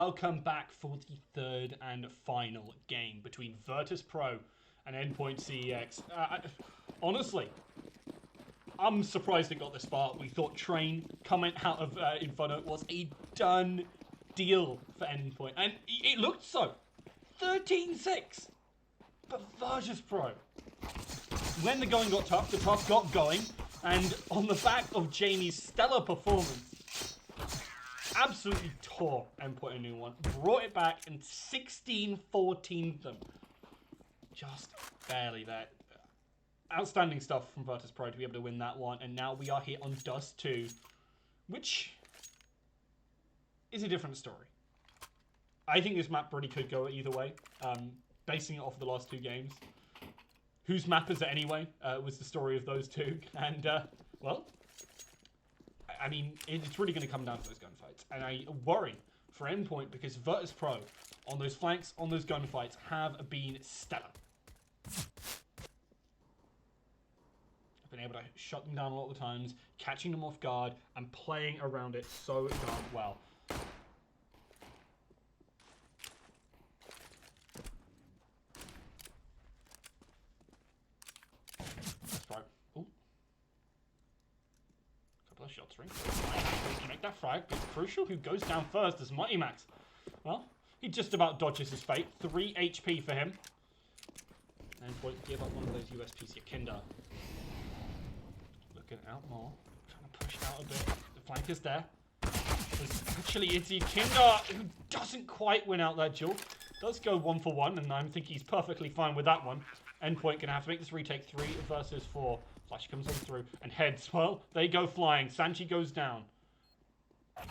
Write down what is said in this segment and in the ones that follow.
Welcome back for the third and final game between Virtus.pro and Endpoint CEX. Honestly, I'm surprised it got this far. We thought Train coming out of Inferno was a done deal for Endpoint, and it looked so. 13-6, but Virtus.pro, when the going got tough, the tough got going, and on the back of Jamie's stellar performance, absolutely tore Endpoint a new one, brought it back, and 16-14'd them. Just barely there. Outstanding stuff from Virtus.pro to be able to win that one, and now we are here on Dust 2, which is a different story. I think this map really could go either way, basing it off the last two games. Whose map is it anyway, was the story of those two, and, well, I mean, it's really going to come down to those gunfights. And I worry for Endpoint because Virtus.pro on those flanks, on those gunfights, have been stellar. I've been able to shut them down a lot of the times, catching them off guard, and playing around it so darn well. Frag. Ooh. Couple of shots, ring. Make that frag, but crucial. Who goes down first is Mighty Max. Well, he just about dodges his fate. 3 HP for him. Endpoint give up one of those USPs. Yakinda looking out more, trying to push out a bit. The flank is there. Actually, it's Yakinda who doesn't quite win out that duel. Does go 1-for-1, and I think he's perfectly fine with that one. Endpoint gonna have to make this retake 3 versus 4. Flash comes on through and heads. Well, they go flying. Sanchi goes down.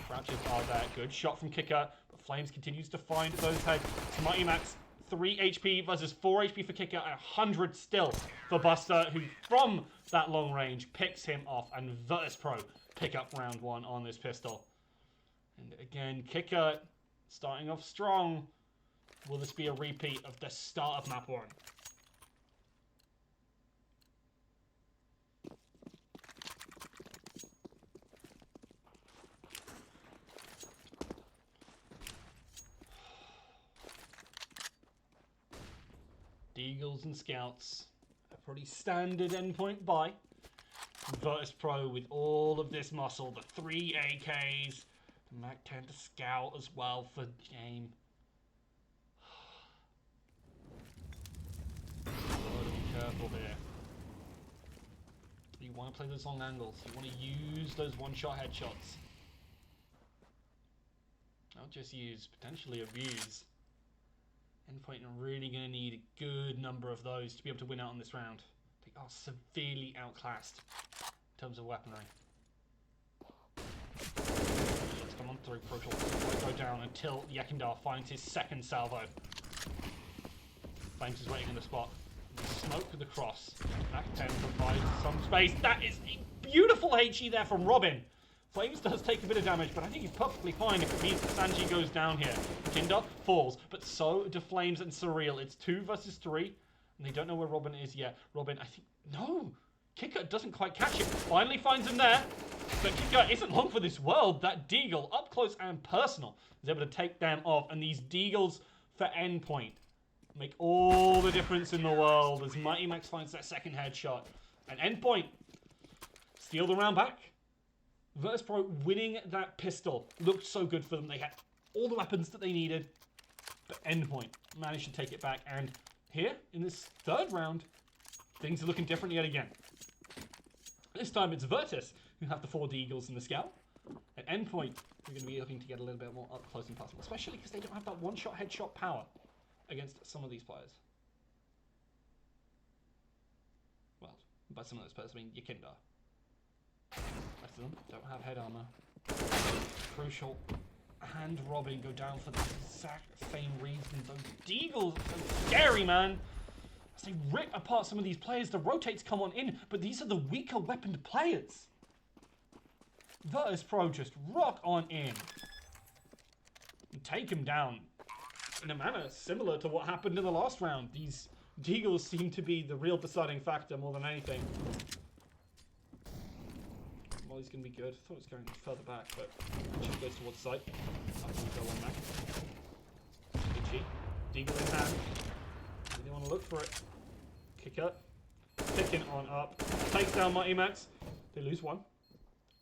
Crouches are there. Good shot from Kicker, but Flames continues to find those heads. It's Mighty Max. 3 HP versus 4 HP for Kicker, and 100 still for Buster, who from that long range picks him off, and Virtus.pro pick up round 1 on this pistol. And again, Kicker starting off strong. Will this be a repeat of the start of map 1? Deagles and Scouts, a pretty standard Endpoint buy. Virtus.pro with all of this muscle, the 3 AKs, the Mac 10 to Scout as well for game. Gotta be careful here. You want to play those long angles, you want to use those one-shot headshots. Not just use, potentially abuse. Endpoint are really going to need a good number of those to be able to win out on this round. They are severely outclassed in terms of weaponry. Let's come on through. Crucial won't go down until Yakindar finds his second salvo. Flames is waiting in the spot. Smoke to the cross. Mac 10 provides some space. That is a beautiful HE there from Robin. Flames does take a bit of damage, but I think he's perfectly fine if it means that Sanji goes down here. Kinder falls, but so do Flames and Surreal. It's 2 versus 3, and they don't know where Robin is yet. Robin, I think... No! Kicker doesn't quite catch it. Finally finds him there, but Kicker isn't long for this world. That Deagle, up close and personal, is able to take them off, and these Deagles for Endpoint make all the difference in the world as Mighty Max finds that second headshot. And Endpoint steal the round back. Virtus.pro winning that pistol looked so good for them. They had all the weapons that they needed, but Endpoint managed to take it back. And here, in this third round, things are looking different yet again. This time it's Virtus who have the 4 Deagles and the Scout. At Endpoint, we're going to be looking to get a little bit more up close and personal, especially because they don't have that one-shot headshot power against some of these players. Well, by some of those players, I mean Yakinda. Rest of them don't have head armor. Crucial and Robin go down for the exact same reason. Those Deagles are so scary, man. As they rip apart some of these players, the rotates come on in, but these are the weaker weaponed players. Virtus.pro just rock on in and take him down in a manner similar to what happened in the last round. These Deagles seem to be the real deciding factor more than anything. Molly's going to be good. I thought it was going further back, but it just goes towards sight. I'm gonna go on that. Itchy. Deagle in hand. Really want to look for it. Kick up. Picking on up. Takes down Mighty Max. They lose one.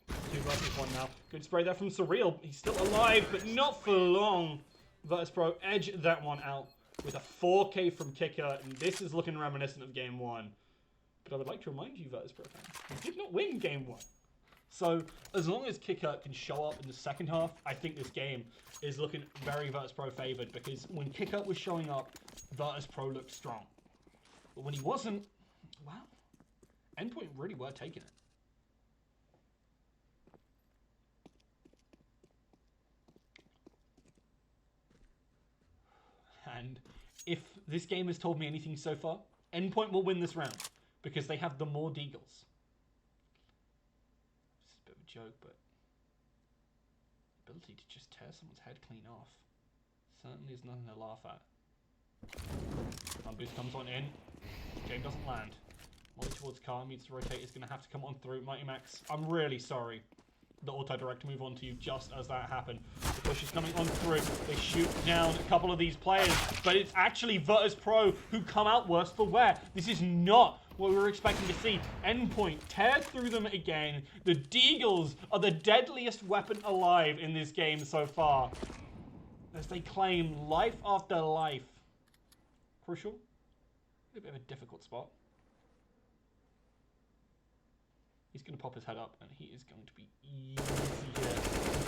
2 versus 1 now. Good spray there from Surreal. He's still alive, but not for long. Virtus.pro edge that one out with a 4K from Kicker, and this is looking reminiscent of Game 1. But I would like to remind you, Virtus.pro fans, he did not win Game 1. So, as long as Kicker can show up in the second half, I think this game is looking very Virtus.pro favoured, because when Kicker was showing up, Virtus.pro looked strong. But when he wasn't, well, Endpoint really were taking it. And if this game has told me anything so far, Endpoint will win this round because they have the more deagles. This is a bit of a joke, but the ability to just tear someone's head clean off certainly is nothing to laugh at. Boost comes on in. Game doesn't land. Molly towards car, needs to rotate, is going to have to come on through. Mighty Max, I'm really sorry. The auto-direct move onto you just as that happened. The push is coming on through. They shoot down a couple of these players, but it's actually Virtus.pro who come out worse for wear. This is not what we were expecting to see. Endpoint tear through them again. The Deagles are the deadliest weapon alive in this game so far, as they claim life after life. Crucial. A bit of a difficult spot. He's going to pop his head up, and he is going to be easy here.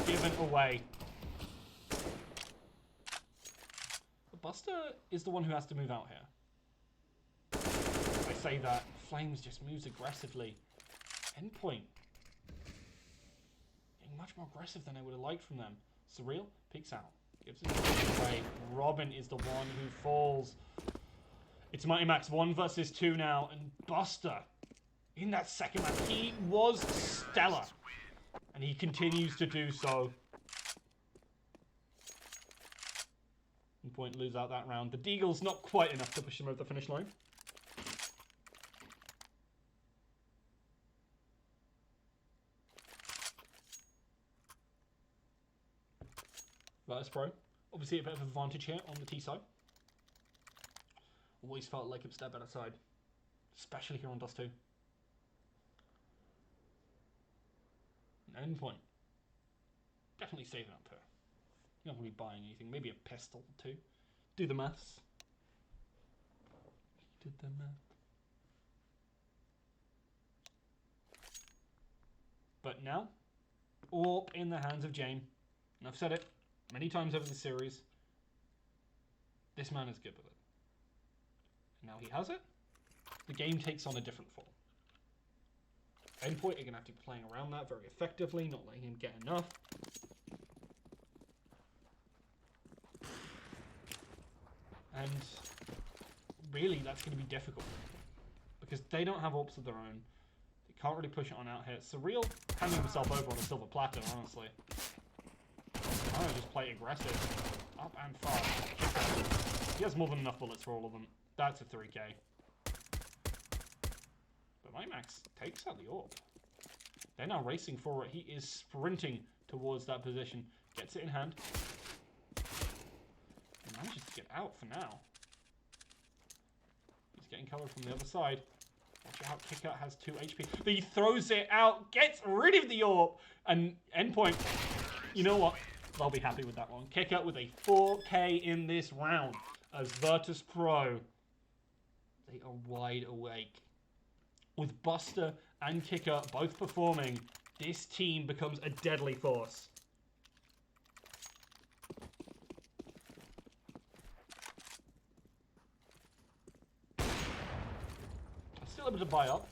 Given away. But Buster is the one who has to move out here. I say that. Flames just moves aggressively. Endpoint. Getting much more aggressive than I would have liked from them. Surreal peeks out. Gives it away. Robin is the one who falls. It's Mighty Max 1 versus 2 now, and Buster, in that second match, he was stellar, and he continues to do so. Endpoint lose out that round. The Deagle's not quite enough to push him over the finish line. Virtus.pro, obviously a bit of advantage here on the T side. Always felt like it step better side, especially here on Dust 2. Endpoint. Definitely saving up here. You're not going to be buying anything. Maybe a pistol or 2. Do the maths. Did the math. But now, all in the hands of Jane. And I've said it many times over the series. This man is good with it. Now he has it. The game takes on a different form. Endpoint are going to have to be playing around that very effectively, not letting him get enough. And really, that's going to be difficult. Because they don't have AWPs of their own. They can't really push it on out here. Surreal handing himself over on a silver platter, honestly. I'm going to just play aggressive. Up and fast. He has more than enough bullets for all of them. That's a 3K. But Mighty Max takes out the AWP. They're now racing for it. He is sprinting towards that position. Gets it in hand. He manages to get out for now. He's getting cover from the other side. Watch out, Kicker has 2 HP. But he throws it out, gets rid of the AWP. And Endpoint, you know what? They'll be happy with that one. Kicker with a 4K in this round as Virtus.pro. They are wide awake. With Buster and Kicker both performing, this team becomes a deadly force. Still able to buy up.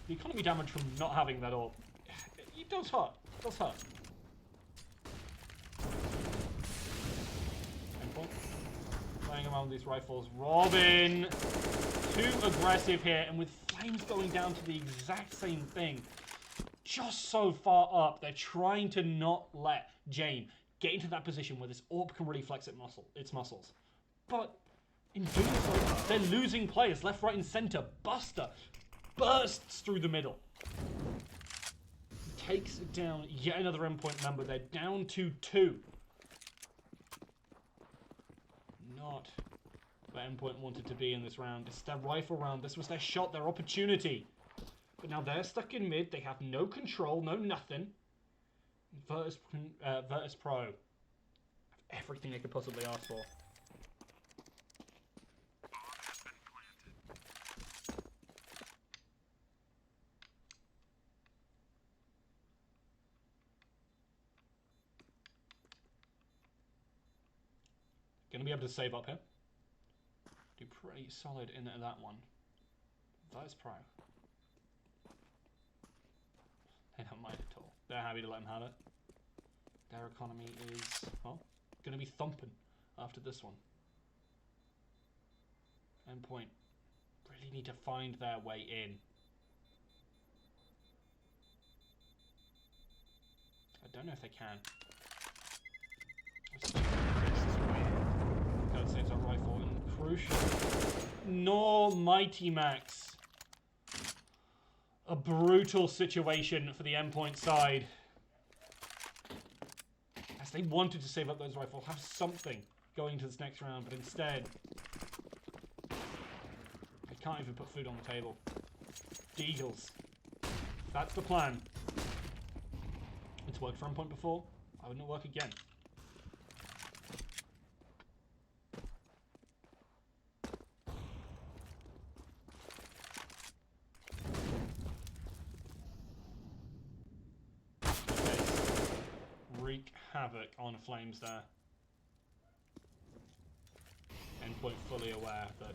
The economy damage from not having that all, it does hurt. It does hurt. Playing around with these rifles. Robin! Too aggressive here, and with Flames going down to the exact same thing. Just so far up, they're trying to not let Jane get into that position where this AWP can really flex its muscles. But in doing so, they're losing players left, right, and center. Buster bursts through the middle. Takes down yet another Endpoint member. They're down to 2. not where Endpoint wanted to be in this round. It's their rifle round. This was their shot, their opportunity. But now they're stuck in mid. They have no control, no nothing. Virtus.pro have everything they could possibly ask for. Going to be able to save up here. Do pretty solid in that one. Virtus.pro. They don't mind at all. They're happy to let him have it. Their economy is, well, going to be thumping after this one. Endpoint really need to find their way in. I don't know if they can. God saves our rifle and crucial. No Mighty Max. A brutal situation for the Endpoint side. As they wanted to save up those rifles, have something going to this next round, but instead they can't even put food on the table. Deagles. That's the plan. It's worked for Endpoint before. Why wouldn't it work again? Wreak havoc on Flames there. Endpoint fully aware that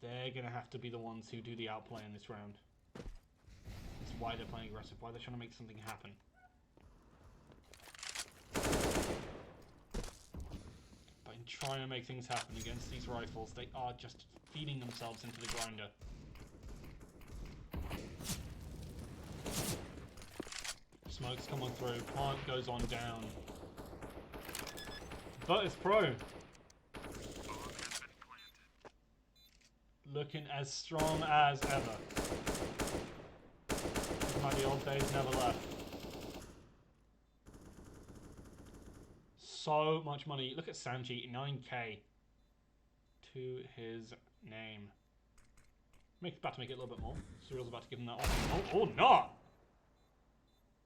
they're going to have to be the ones who do the outplay in this round. That's why they're playing aggressive, why they're trying to make something happen. But in trying to make things happen against these rifles, they are just feeding themselves into the grinder. Smoke's coming through, plant goes on down. Virtus.pro looking as strong as ever. Like the old days never left. So much money. Look at Sanji, 9k to his name. About to make it a little bit more. Surreal's about to give him that option. Oh, or not!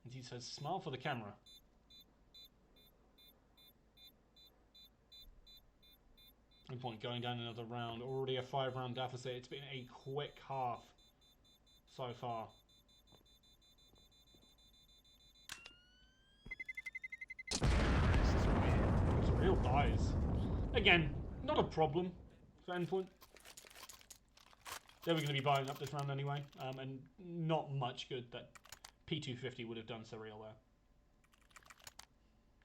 And he says, smile for the camera. Endpoint going down another round. Already a 5-round deficit. It's been a quick half so far. Surreal dies. Again, not a problem for Endpoint. They were going to be buying up this round anyway. And not much good that P250 would have done Surreal there.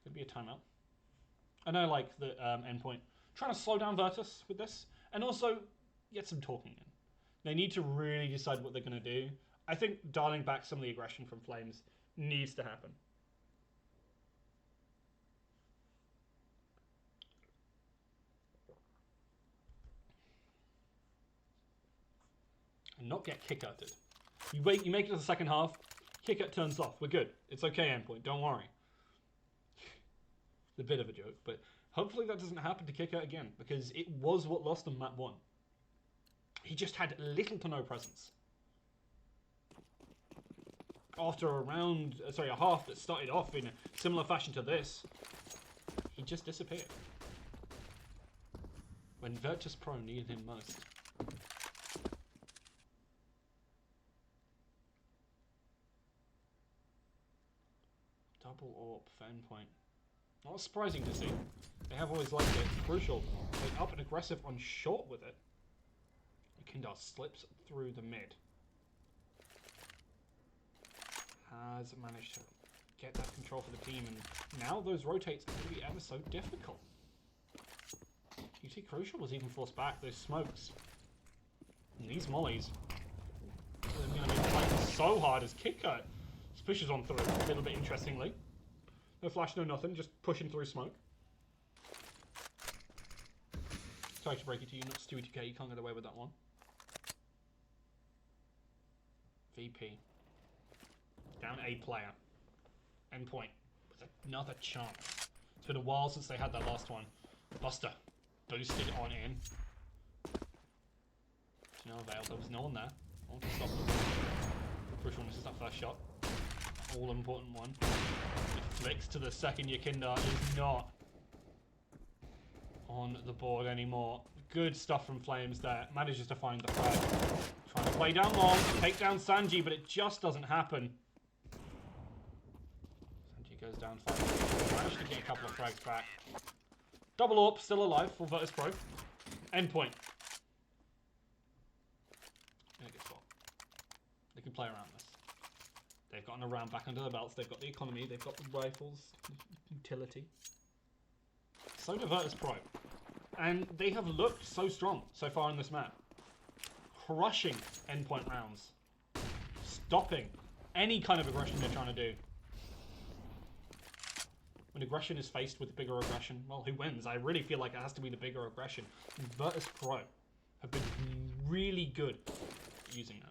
Could be a timeout. And I like the Endpoint trying to slow down Virtus with this, and also get some talking in. They need to really decide what they're going to do. I think dialing back some of the aggression from Flames needs to happen. And not get kick-outed. You make it to the second half, kick-out turns off. We're good. It's okay, Endpoint. Don't worry. It's a bit of a joke, but hopefully that doesn't happen to kick-out again, because it was what lost them map 1. He just had little to no presence. After a half that started off in a similar fashion to this, he just disappeared. When Virtus.pro needed him most. Double AWP for Endpoint. Not surprising to see. They have always liked it. Crucial. They up and aggressive on short with it. Kindar slips through the mid. Has managed to get that control for the team, and now those rotates are going to be ever so difficult. You see Crucial was even forced back. Those smokes. And these mollies. They're going to be fighting so hard as KitKat pushes on through a little bit interestingly. No flash, no nothing, just pushing through smoke. Sorry to break it to you, not Stewie 2K, you can't get away with that one. VP. Down a player. Endpoint with another chance It's been a while since they had that last one. Buster boosted on in. To no avail. There was no one there. No one to stop them. Crucial misses that first shot. All important one. It flicks to the second. Yakinda is not on the board anymore. Good stuff from Flames there. Manages to find the frag. Trying to play down long, take down Sanji, but it just doesn't happen. Sanji goes down finally. Managed to get a couple of frags back. Double AWP, still alive for Virtus.pro. Endpoint. In a good spot. They can play around this. They've gotten a round back under their belts. They've got the economy. They've got the rifles. Utility. So do Virtus.pro. And they have looked so strong so far in this map. Crushing endpoint rounds. Stopping any kind of aggression they're trying to do. When aggression is faced with bigger aggression, well, who wins? I really feel like it has to be the bigger aggression. Virtus.pro have been really good at using that.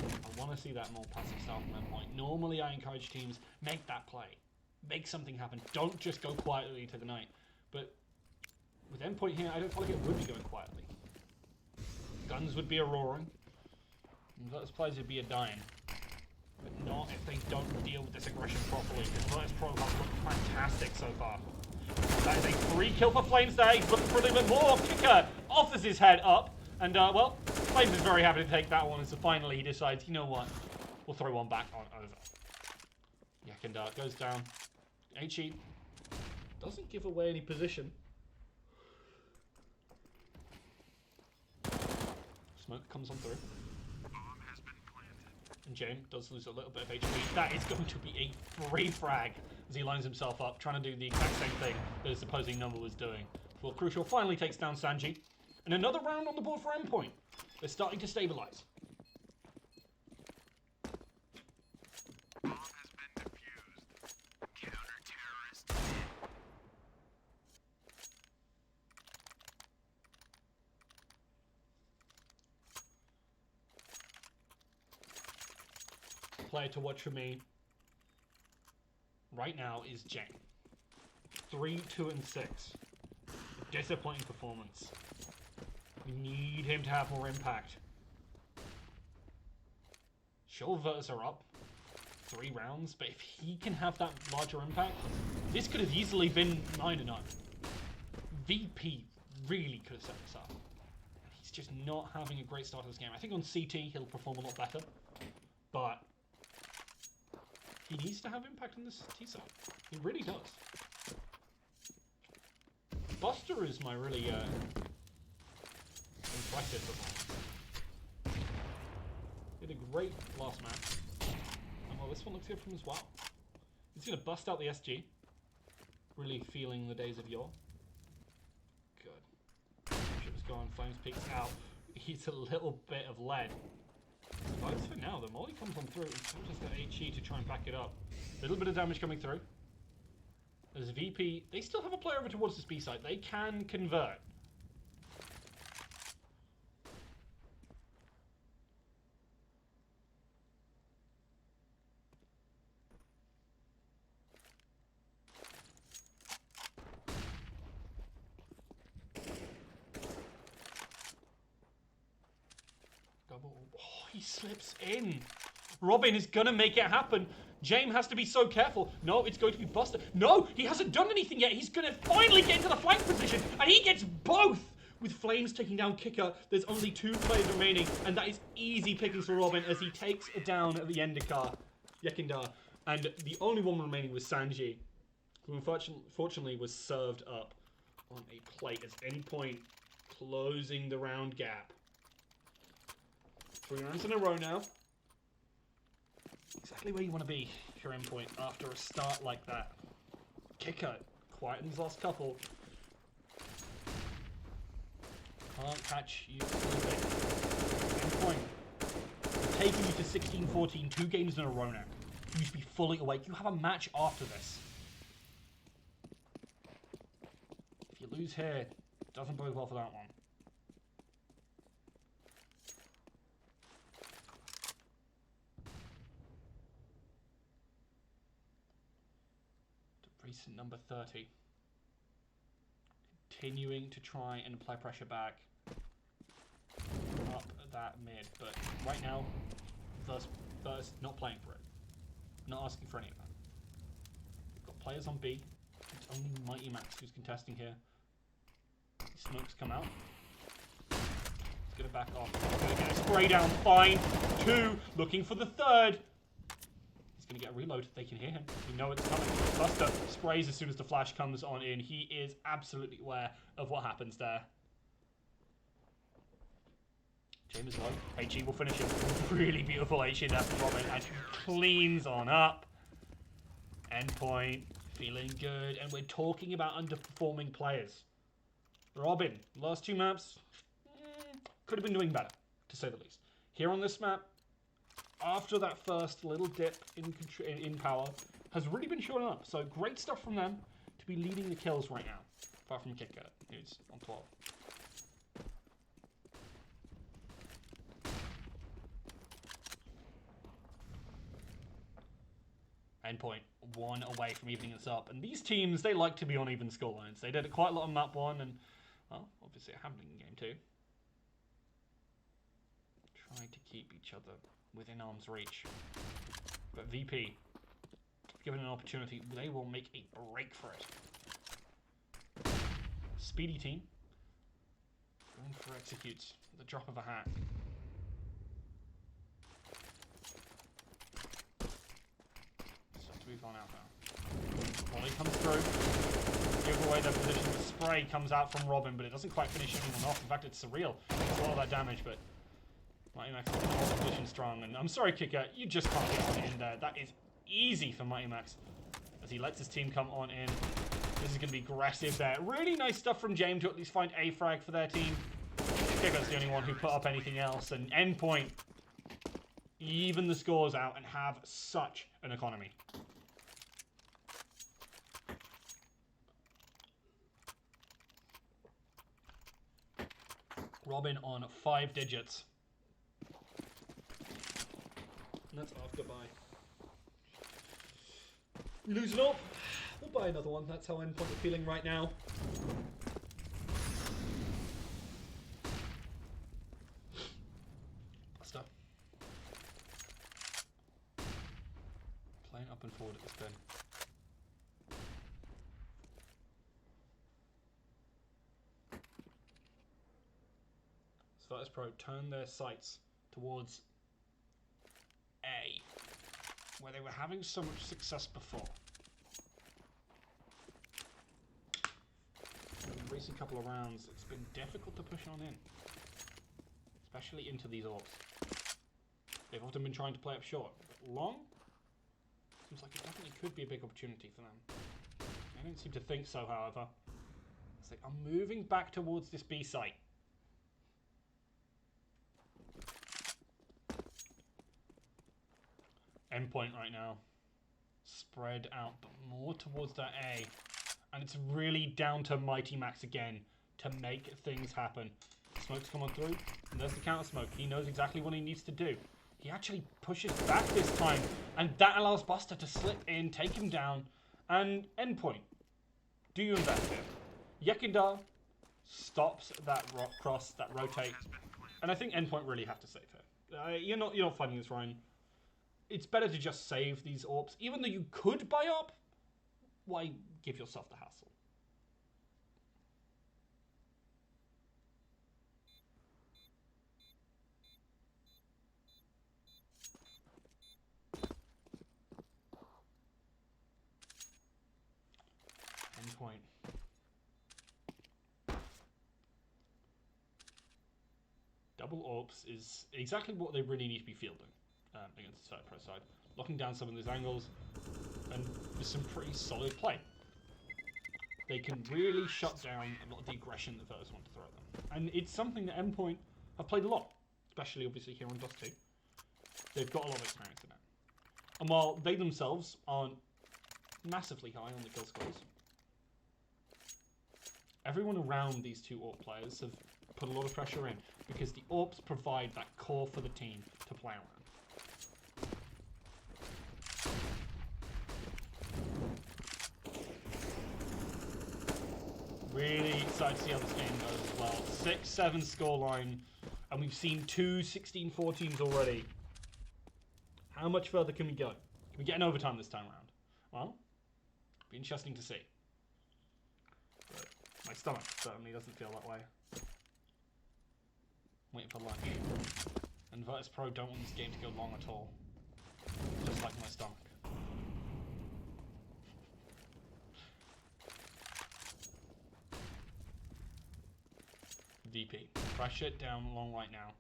I want to see that more passive style from Endpoint. Normally I encourage teams, make that play. Make something happen. Don't just go quietly to the night. But with Endpoint here, I don't feel like it would be going quietly. Guns would be a roaring. And Virtus players would be a dying. But not if they don't deal with this aggression properly. Because Virtus.pro have looked fantastic so far. That is a 3 kill for Flames there. He's looking for a little bit more. Kicker offers his head up. And, well, Flames is very happy to take that one. And so finally he decides, you know what? We'll throw one back on over. Yakinda goes down. HE doesn't give away any position. Smoke comes on through. And James does lose a little bit of HP. That is going to be a free frag as he lines himself up, trying to do the exact same thing that his opposing number was doing. Well, Crucial finally takes down Sanji. And another round on the board for Endpoint. They're starting to stabilize. Player to watch for me right now is Jane. 3, 2, and 6. A disappointing performance. We need him to have more impact. Sure, Virtus are up 3 rounds, but if he can have that larger impact, this could have easily been 9-0. VP really could have set this up. He's just not having a great start to this game. I think on CT he'll perform a lot better, but he needs to have impact on this T side. He really does. Buster is my really impressive performance. He had a great last match. And well, this one looks good from him as well. He's going to bust out the SG. Really feeling the days of yore. Good. Ship's gone. Flames peeks out. He's a little bit of lead. But for now, the molly comes on through. So just got HE to try and back it up. A little bit of damage coming through. As VP, they still have a player over towards this B side. They can convert. Double. Oh, he slips in. Robin is gonna make it happen. James has to be so careful. No, it's going to be Buster. No, he hasn't done anything yet. He's gonna finally get into the flank position, and he gets both. With Flames taking down Kicker, there's only 2 players remaining, and that is easy pickings for Robin as he takes down the Endikar, Yakinda, and the only one remaining was Sanji, who unfortunately was served up on a plate as Endpoint closing the round gap. 3 rounds in a row now. Exactly where you want to be if you're Endpoint after a start like that. Kicker, quiet in his last couple. Can't catch you sleeping. Endpoint, taking you to 16-14, 2 games in a row now. You should be fully awake. You have a match after this. If you lose here, it doesn't bode well for that one. Recent number 30. Continuing to try and apply pressure back up that mid, but right now, Virtus not playing for it. Not asking for any of that. We've got players on B. It's only Mighty Max who's contesting here. Smokes come out. He's going to back off. He's going to get a spray down. Fine. 2. Looking for the 3rd. He's going to get a reload. They can hear him. You know it's coming. Buster sprays as soon as the flash comes on in. He is absolutely aware of what happens there. James is low. HE will finish him. Really beautiful HE there from Robin. And he cleans on up. Endpoint. Feeling good. And we're talking about underperforming players. Robin, last 2 maps, could have been doing better, to say the least. Here on this map, after that first little dip in power, has really been showing up. So great stuff from them to be leading the kills right now, apart from Kicker, who's on 12. Endpoint, 1 away from evening this up. And these teams, they like to be on even scorelines. They did it quite a lot on map 1, and, well, obviously it happened in game 2. Trying to keep each other within arm's reach. But VP, given an opportunity, they will make a break for it. Speedy team. Going for executes at the drop of a hat. Move on out now. Volley comes through. Give away their position. The spray comes out from Robin, but it doesn't quite finish anyone off. In fact, it's surreal. It's a lot of that damage, but Mighty Max is position strong. And I'm sorry, Kicker, you just can't get on in there. That is easy for Mighty Max as he lets his team come on in. This is going to be aggressive there. Really nice stuff from James to at least find a frag for their team. Kicker's the only one who put up anything else. And Endpoint even the scores out and have such an economy. Robin on 5 digits. And that's off. Goodbye. Losing up. We'll buy another one. That's how Endpoint are feeling right now. Buster. Playing up and forward at this bin. Virtus.pro turn their sights towards A, where they were having so much success before. In the recent couple of rounds, it's been difficult to push on in, especially into these orbs. They've often been trying to play up short, but long seems like it definitely could be a big opportunity for them. I don't seem to think so, however. It's like I'm moving back towards this B site. Endpoint right now. Spread out, but more towards that A. And it's really down to Mighty Max again to make things happen. Smoke's come on through, and there's the counter smoke. He knows exactly what he needs to do. He actually pushes back this time, and that allows Buster to slip in, take him down, and Endpoint. Do you invest here? Yekindar stops that cross, that rotate, and I think Endpoint really have to save here. You're not fighting this, Ryan. It's better to just save these orbs. Even though you could buy up, why give yourself the hassle? Endpoint. Double orbs is exactly what they really need to be fielding. Against the pro side, locking down some of those angles, and with some pretty solid play. They can really shut down a lot of the aggression that Virtus want to throw at them. And it's something that Endpoint have played a lot, especially obviously here on Dust 2. They've got a lot of experience in it. And while they themselves aren't massively high on the kill scores, everyone around these two AWP players have put a lot of pressure in, because the AWPs provide that core for the team to play around. Really excited to see how this game goes as well. 6-7 scoreline, and we've seen two 16-14s already. How much further can we go? Can we get an overtime this time around? Well, be interesting to see. But my stomach certainly doesn't feel that way. Waiting for lunch. And Virtus.pro don't want this game to go long at all. Just like my stomach. VP. Pressure it down long right now.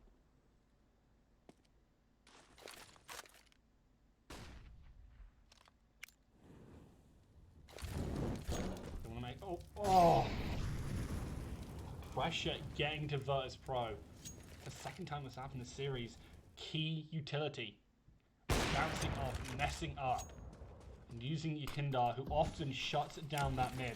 They want to make... Oh! Pressure getting to Virtus.pro. The second time this happened in the series. Key utility. Bouncing off, messing up. And using Yakindar, who often shuts down that mid.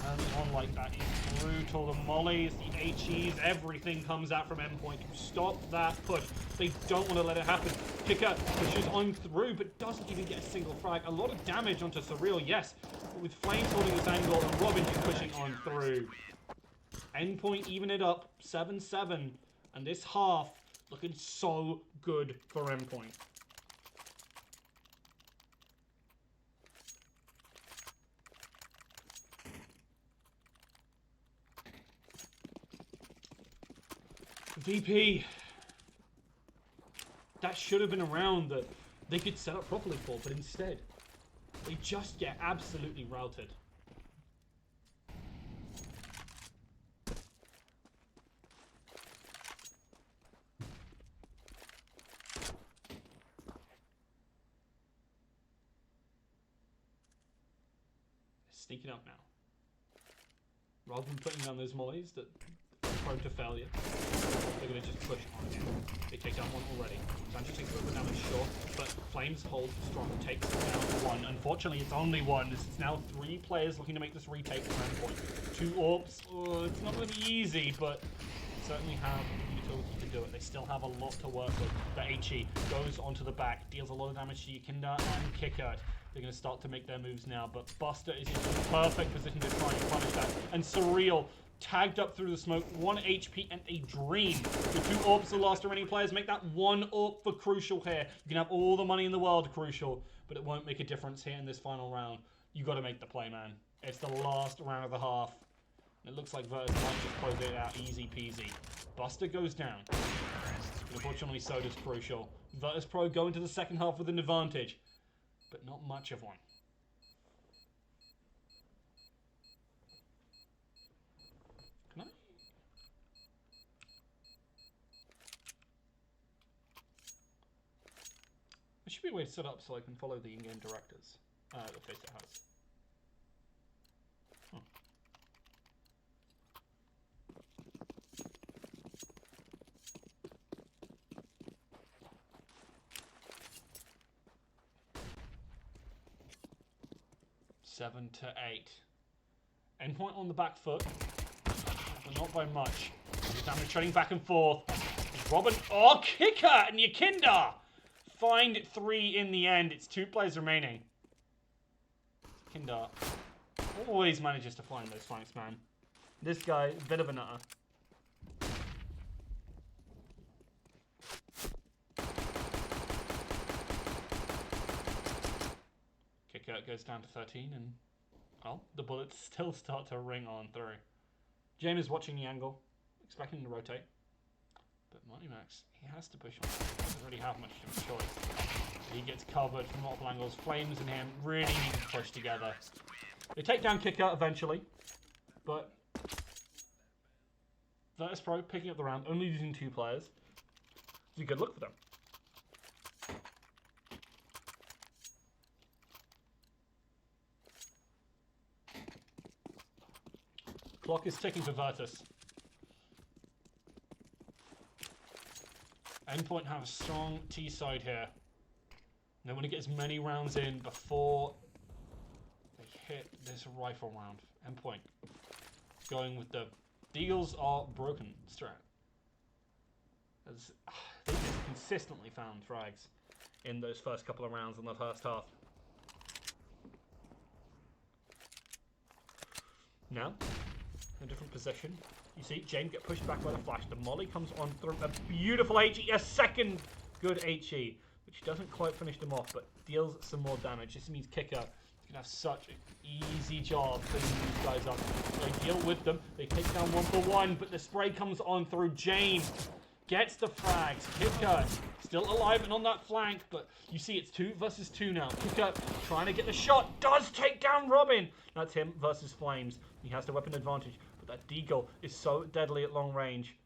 Early on like that is brutal. The mollies, the HEs, everything comes out from Endpoint to stop that push. They don't want to let it happen. Kicker pushes on through, but doesn't even get a single frag. A lot of damage onto Surreal, yes. But with Flames holding this angle and Robin just pushing on through. Endpoint even it up, 7-7. And this half looking so good for Endpoint. VP. That should have been a round that they could set up properly for, but instead, they just get absolutely routed. Sneaking up now. Rather than putting down those mollies that prone to failure, they're going to just push on him. They take down one already. Sanchez takes a little bit damage, sure, but Flames hold strong, takes down one. Unfortunately, it's only one. It's now 3 players looking to make this retake from Endpoint. 2 orbs. Oh, it's not going to be easy, but certainly have the utility to do it. They still have a lot to work with. The HE goes onto the back, deals a lot of damage to Yakindar and Kickert. They're going to start to make their moves now, but Buster is in the perfect position to try and punish that. And Surreal tagged up through the smoke, 1 HP and a dream. The 2 orbs, the last remaining players, make that 1 orb for Crucial here. You can have all the money in the world, Crucial, but it won't make a difference here in this final round. You got to make the play, man. It's the last round of the half. It looks like Virtus might just close it out easy peasy. Buster goes down. Unfortunately, so does Crucial. Virtus.pro go into the second half with an advantage, but not much of one. Can I? There should be a way to set up so I can follow the in-game directives. The face it has. Huh. Seven to 8. Endpoint on the back foot, but not by much. The damage trading back and forth. Robin, oh, Kicker and Yakindar find 3 in the end. It's 2 players remaining. Yakindar always manages to find those flanks, man. This guy, bit of a nutter. Kicker goes down to 13 and, well, the bullets still start to ring on through. James is watching the angle, expecting him to rotate. But Moneymax, he has to push on. He doesn't really have much of a choice. He gets covered from multiple angles. Flames and him really need to push together. They take down Kicker eventually, but Virtus.pro picking up the round, only using 2 players. It's a good look for them. Clock is ticking for Virtus. Endpoint have a strong T side here. They want to get as many rounds in before they hit this rifle round. Endpoint going with the Eagles are broken strat. As they just consistently found frags in those first couple of rounds in the first half. Now, in a different position. You see James get pushed back by the flash. The molly comes on through a beautiful HE, a second good HE, which doesn't quite finish them off, but deals some more damage. This means Kicker can have such an easy job cleaning these guys up. They deal with them. They take down 1-for-1, but the spray comes on through James. Gets the frags. Kicker still alive and on that flank, but you see it's 2 versus 2 now. Kicker trying to get the shot. Does take down Robin. That's him versus Flames. He has the weapon advantage, but that Deagle is so deadly at long range.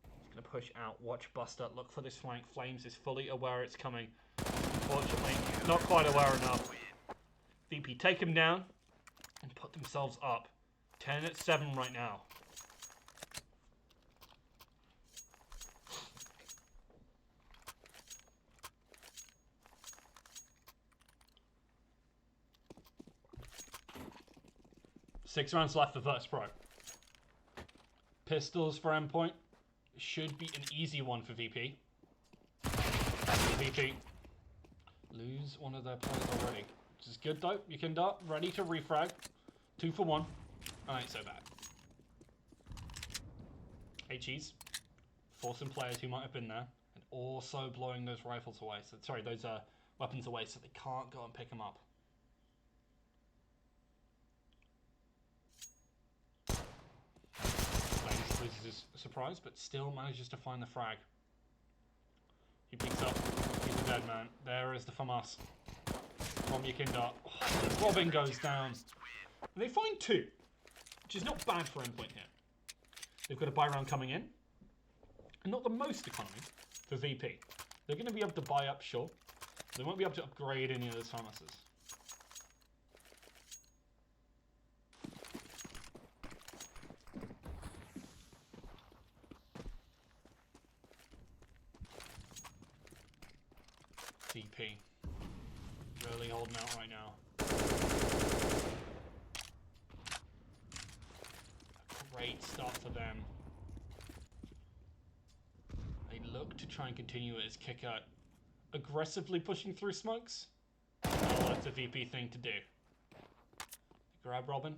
He's going to push out. Watch Buster. Look for this flank. Flames is fully aware it's coming. Unfortunately, not quite aware enough. VP take him down and put themselves up. 10-7 right now. Six rounds left for Virtus.pro. Pistols for Endpoint. Should be an easy one for VP. VP lose one of their players already. Which is good though. You can dart. Ready to refrag. 2-for-1. That ain't so bad. HEs. Forcing players who might have been there. And also blowing those rifles away. So, sorry, those weapons away so they can't go and pick them up. Loses his surprise, but still manages to find the frag. He picks up. He's a dead man. There is the FAMAS from Yakinda. Oh, Robin goes down. And they find 2, which is not bad for Endpoint here. They've got a buy round coming in. And not the most economy for VP. They're going to be able to buy up, sure. They won't be able to upgrade any of those FAMASs. VP really holding out right now. A great start for them. They look to try and continue it as Kicker aggressively pushing through smokes. Well, that's a VP thing to do. They grab Robin,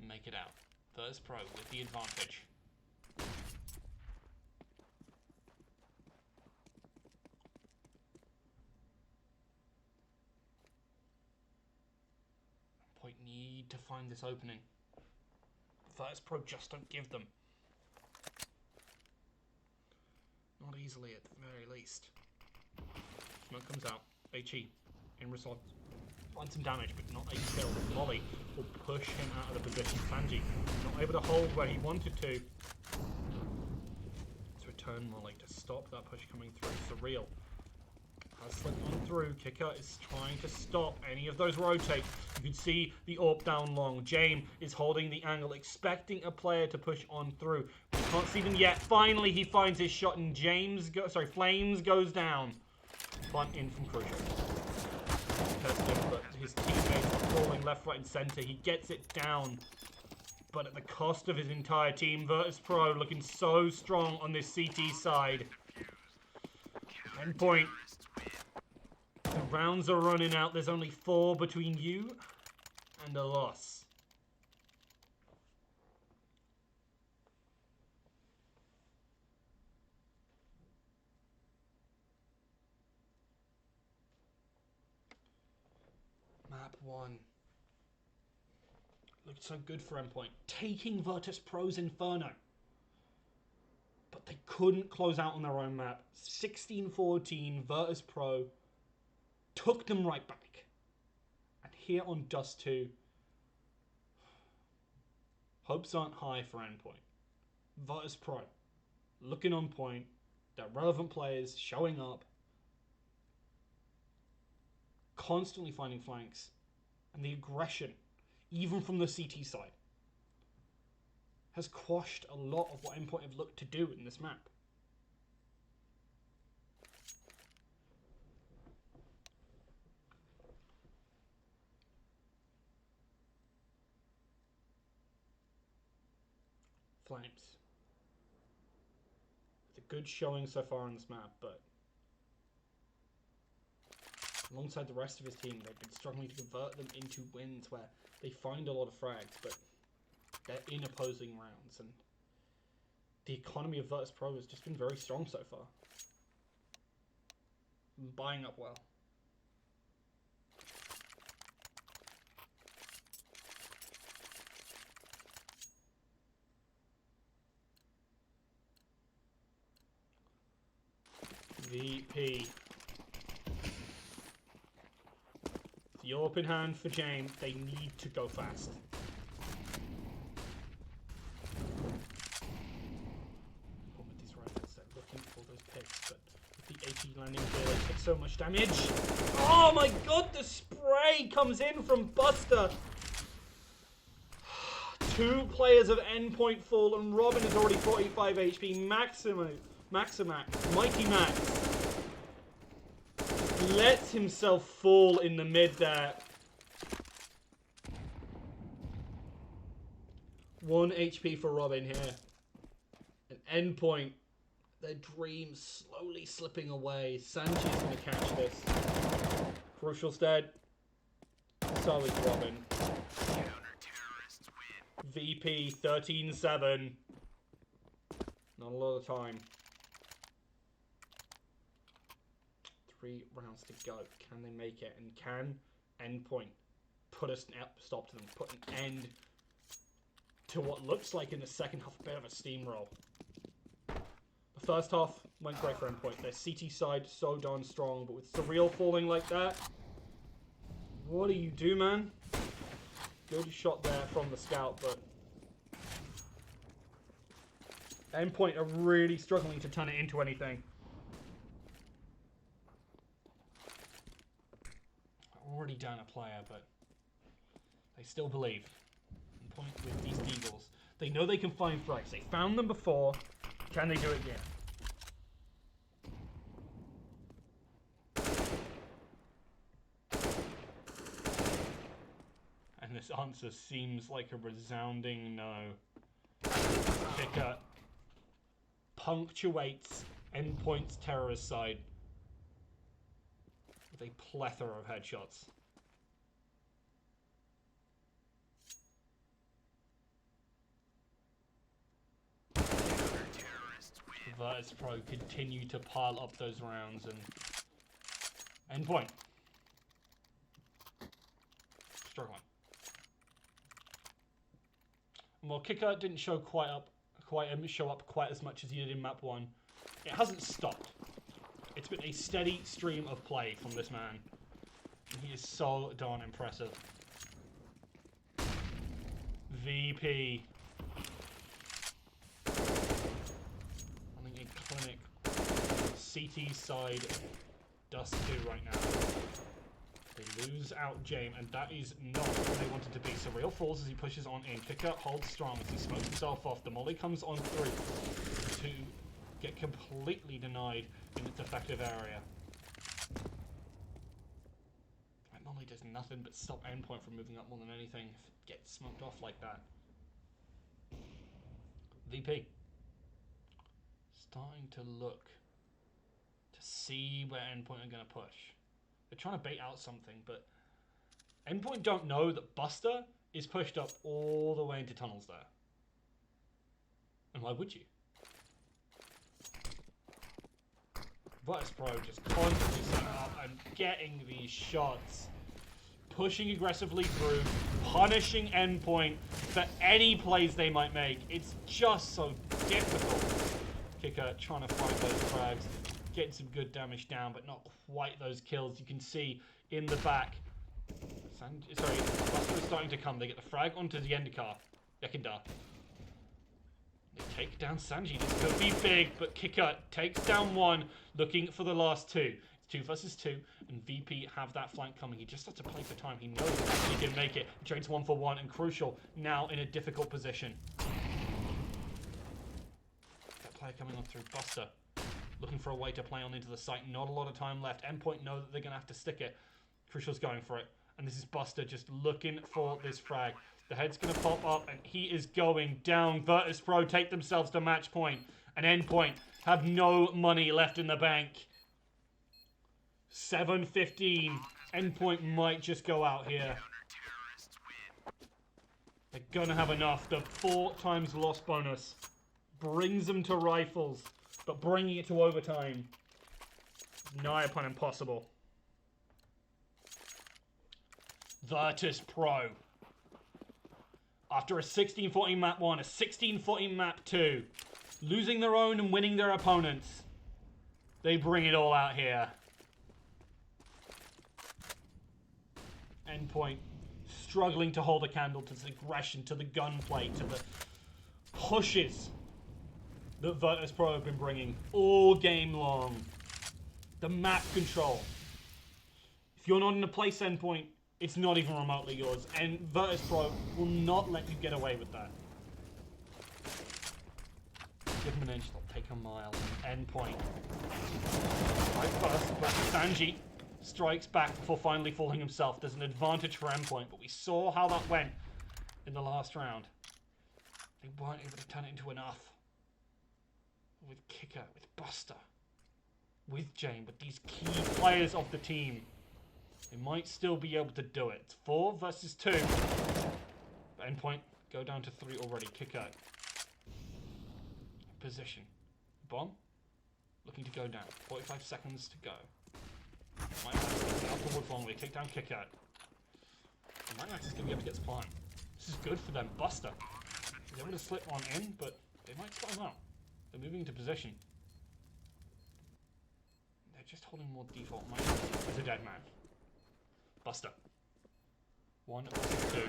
make it out. Virtus.pro with the advantage. Need to find this opening. Virtus.pro just don't give them. Not easily at the very least. Smoke comes out. HE in response. Finds some damage, but not a kill. Molly will push him out of the position. Sanji not able to hold where he wanted to. Let's return Molly to stop that push coming through. Surreal has slipped on through. Kicker is trying to stop any of those rotates. You can see the AWP down long. James is holding the angle, expecting a player to push on through. We can't see them yet. Finally, he finds his shot, and Flames goes down. Punt in from Crucial. But his teammates are falling left, right, and center. He gets it down, but at the cost of his entire team. Virtus.pro looking so strong on this CT side. Endpoint. The rounds are running out. There's only 4 between you and a loss. Map 1. Looked so good for Endpoint. Taking Virtus.pro's Inferno. But they couldn't close out on their own map. 16-14, Virtus.pro took them right back. And here on Dust 2, hopes aren't high for Endpoint. Virtus.pro looking on point. Their relevant players showing up. Constantly finding flanks. And the aggression, even from the CT side, has quashed a lot of what Endpoint have looked to do in this map. Flames. It's a good showing so far on this map, but alongside the rest of his team, they've been struggling to convert them into wins where they find a lot of frags, but They're in opposing rounds, and the economy of Virtus.pro has just been very strong so far. Buying up well. VP. The open hand for James. They need to go fast. With these rifles, they're looking for those picks, but with the AP landing here, they take so much damage. Oh my god, the spray comes in from Buster. 2 players of Endpoint fall, and Robin is already 45 HP. Maximax, Mikey Max lets himself fall in the mid there. 1 HP for Robin here. An Endpoint, their dreams slowly slipping away. Sanji's going to catch this. Crucial's dead. So is Robin. VP 13-7. Not a lot of time. 3 rounds to go. Can they make it? And can Endpoint put a stop to them? Put an end to what looks like in the second half a bit of a steamroll. The first half went great for Endpoint. Their CT side so darn strong, but with Surreal falling like that, what do you do, man? Good shot there from the scout, but Endpoint are really struggling to turn it into anything. Already down a player, but they still believe. Endpoint with these Deagles. They know they can find frags. They found them before. Can they do it again? And this answer seems like a resounding no. Kicker punctuates Endpoint's terrorist side with a plethora of headshots. Virtus.pro continue to pile up those rounds, and Endpoint struggling. And while Kicker didn't show show up quite as much as he did in map 1, it hasn't stopped. It's been a steady stream of play from this man. And he is so darn impressive. VP. Running a clinic. CT side. Dust 2 right now. They lose out James, and that is not what they wanted to be. Surreal falls as he pushes on in. Kicker holds strong as he smokes himself off. The molly comes on through to get completely denied in its effective area. That molly does nothing but stop Endpoint from moving up more than anything if it gets smoked off like that. VP. Starting to look to see where Endpoint are going to push. They're trying to bait out something, but Endpoint don't know that Buster is pushed up all the way into tunnels there. And why would you? Virtus.pro just constantly setting up and getting these shots. Pushing aggressively through, punishing Endpoint for any plays they might make. It's just so difficult. Kicker trying to find those frags. Getting some good damage down, but not quite those kills. You can see in the back. Buster is starting to come. They get the frag onto the Endcar. Yakindar. They take down Sanji. This could be big, but Kicker takes down 1, looking for the last 2. It's 2 versus 2, and VP have that flank coming. He just has to play for time. He knows he can make it. He trades 1 for 1, and Crucial now in a difficult position. That player coming on through Buster. Looking for a way to play on into the site. Not a lot of time left. Endpoint know that they're going to have to stick it. Crucial's going for it. And this is Buster just looking for this frag. The head's going to pop up, and he is going down. Virtus.pro take themselves to match point. And Endpoint have no money left in the bank. 7-15. Endpoint might just go out here. They're gonna have enough. The 4 times loss bonus brings them to rifles, but bringing it to overtime is nigh upon impossible. Virtus.pro. After a 16-14 map 1, a 16-14 map 2, losing their own and winning their opponents, they bring it all out here. Endpoint struggling to hold a candle to the aggression, to the gunplay, to the pushes that Virtus.pro have been bringing all game long. The map control. If you're not in a place, Endpoint, it's not even remotely yours, and Virtus.pro will not let you get away with that. Give them an inch, they'll take a mile. Endpoint. Right first, but Sanji strikes back before finally falling himself. There's an advantage for Endpoint, but we saw how that went in the last round. They weren't able to turn it into enough. With Kicker, with Buster, with Jane, with these key players of the team. They might still be able to do it. It's 4 versus 2. But Endpoint go down to 3 already. Kicker. Position. Bomb. Looking to go down. 45 seconds to go. Out the woods long way. Take down Kicker. Max is going to be able to get spawn. This is good for them. Buster. He's able to slip on in, but they might spot him out. They're moving into position. They're just holding more default. Max is a dead man. Buster. 1 versus 2.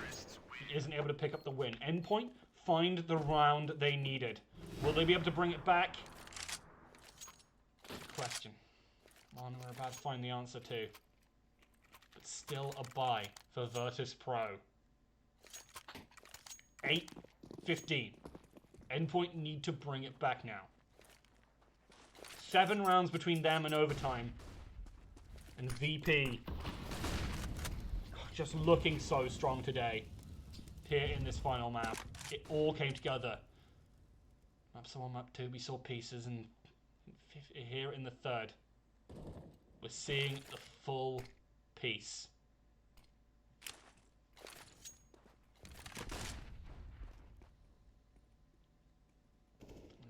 He isn't able to pick up the win. Endpoint find the round they needed. Will they be able to bring it back? Question. One we're about to find the answer to. But still a bye for Virtus.pro. 8-15. Endpoint need to bring it back now. 7 rounds between them and overtime. And VP just looking so strong today. Here in this final map. It all came together. Map 1, map 2, we saw pieces, and here in the 3rd, we're seeing the full piece.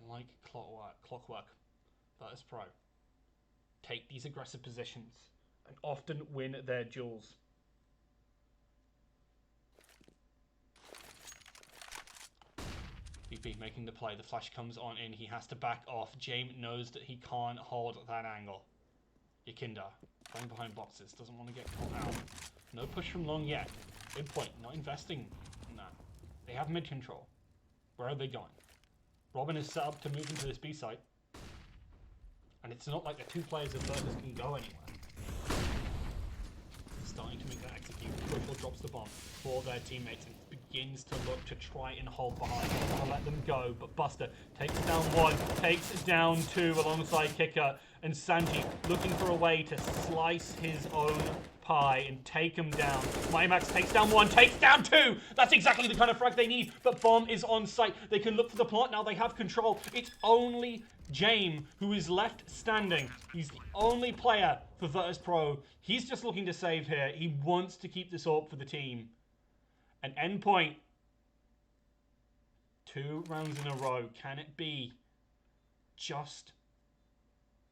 Like clockwork, Virtus.pro take these aggressive positions and often win their duels. VP making the play. The flash comes on in. He has to back off. James knows that he can't hold that angle. Yakinda playing behind boxes. Doesn't want to get caught out. No push from long yet. Endpoint not investing in that. They have mid control. Where are they going? Robin is set up to move into this B site. And it's not like the 2 players of Virtus can go anywhere. Starting to make that execute. Crucial drops the bomb for their teammates and begins to look to try and hold behind. Don't want to let them go, but Buster takes down 1, takes down 2 alongside Kicker, and Sanji looking for a way to slice his own pie and take him down. Max takes down 1, takes down 2! That's exactly the kind of frag they need, but Bomb is on site. They can look for the plant now, they have control. It's only James who is left standing. He's the only player for Virtus.pro. He's just looking to save here. He wants to keep this AWP for the team. An Endpoint. 2 rounds in a row. Can it be just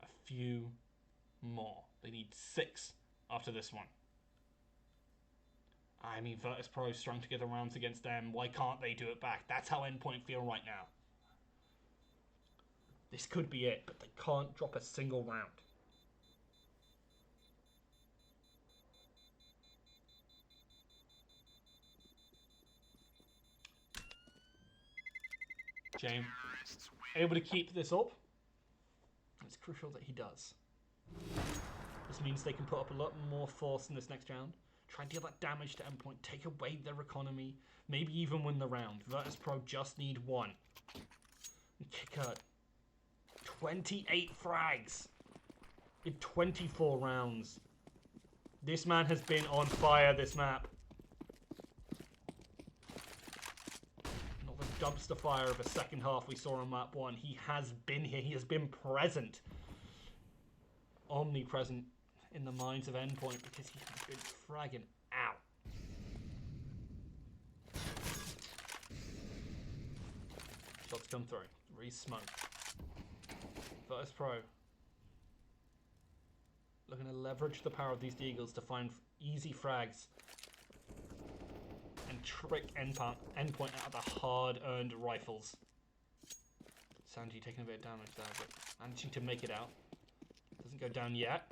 a few more? They need 6 after this one. I mean, Virtus.pro strung together rounds against them. Why can't they do it back? That's how Endpoint feel right now. This could be it, but they can't drop a single round. James able to keep this up. It's crucial that he does. This means they can put up a lot more force in this next round. Try and deal that damage to Endpoint. Take away their economy. Maybe even win the round. Virtus.pro just need 1. And Kicker. 28 frags in 24 rounds. This man has been on fire this map. Not the dumpster fire of a second half we saw on map 1. He has been here. He has been present. Omnipresent in the minds of Endpoint because he has been fragging out. to come through. Re-smoked. Virtus.pro. Looking to leverage the power of these Deagles to find easy frags. And trick Endpoint out of the hard-earned rifles. Sanji taking a bit of damage there, but managing to make it out. Doesn't go down yet.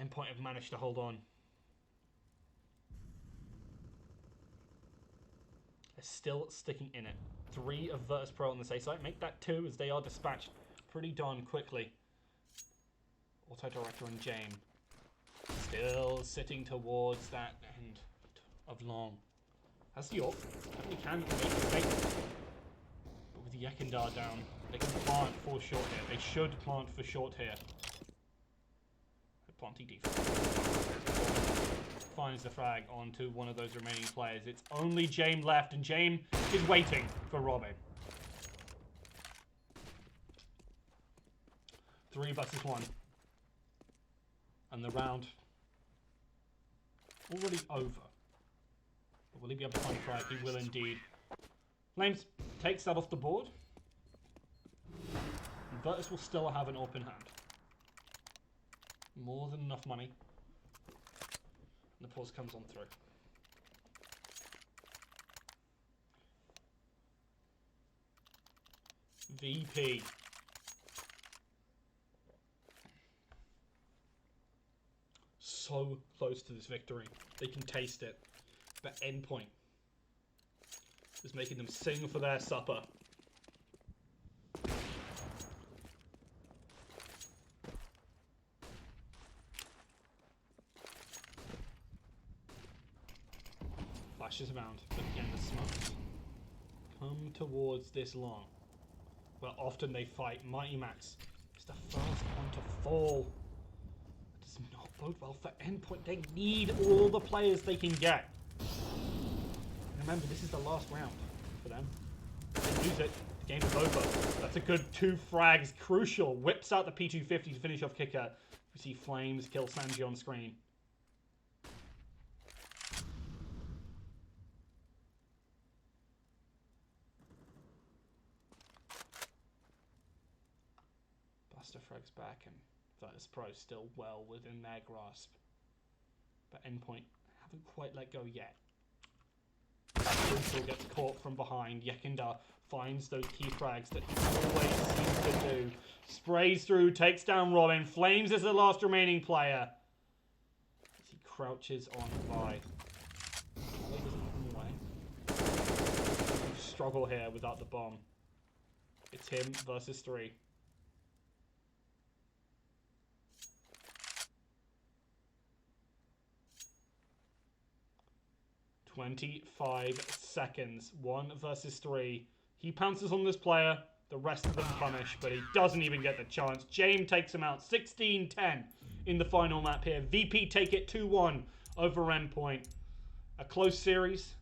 Endpoint have managed to hold on. They're still sticking in it. 3 of Virtus.pro on the safe side. Make that 2 as they are dispatched pretty darn quickly. Auto-director and James. Still sitting towards that end of long. Has the ult. Definitely can make a mistake. But with Yekindar down, they can plant for short here. They should plant for short here. Planting defense. Finds the frag onto one of those remaining players. It's only James left, and James is waiting for Robin. 3 versus 1. And the round already over. But will he be able to find a frag? He will indeed. Flames takes that off the board. And Virtus will still have an open hand. More than enough money. And the pause comes on through. VP. So close to this victory. They can taste it. But Endpoint is making them sing for their supper. Flashes around, but again the smokes come towards this long. Well, often they fight. Mighty Max is the first one to fall. That does not bode well for Endpoint. They need all the players they can get. Remember, this is the last round for them. They lose it, the game is over. That's a good 2 frags. Crucial. Whips out the P250 to finish off Kicker. We see Flames kill Sanji on screen. Frag's back, and Virtus.pro still well within their grasp. But Endpoint haven't quite let go yet. Crucial gets caught from behind. Yekindar finds those key frags that he always seems to do. Sprays through, takes down Robin. Flames is the last remaining player. As he crouches on by. Struggle here without the bomb. It's him versus 3. 25 seconds. 1 versus 3. He pounces on this player. The rest of them punish, but he doesn't even get the chance. James takes him out. 16-10 in the final map here. VP take it 2-1 over Endpoint. A close series.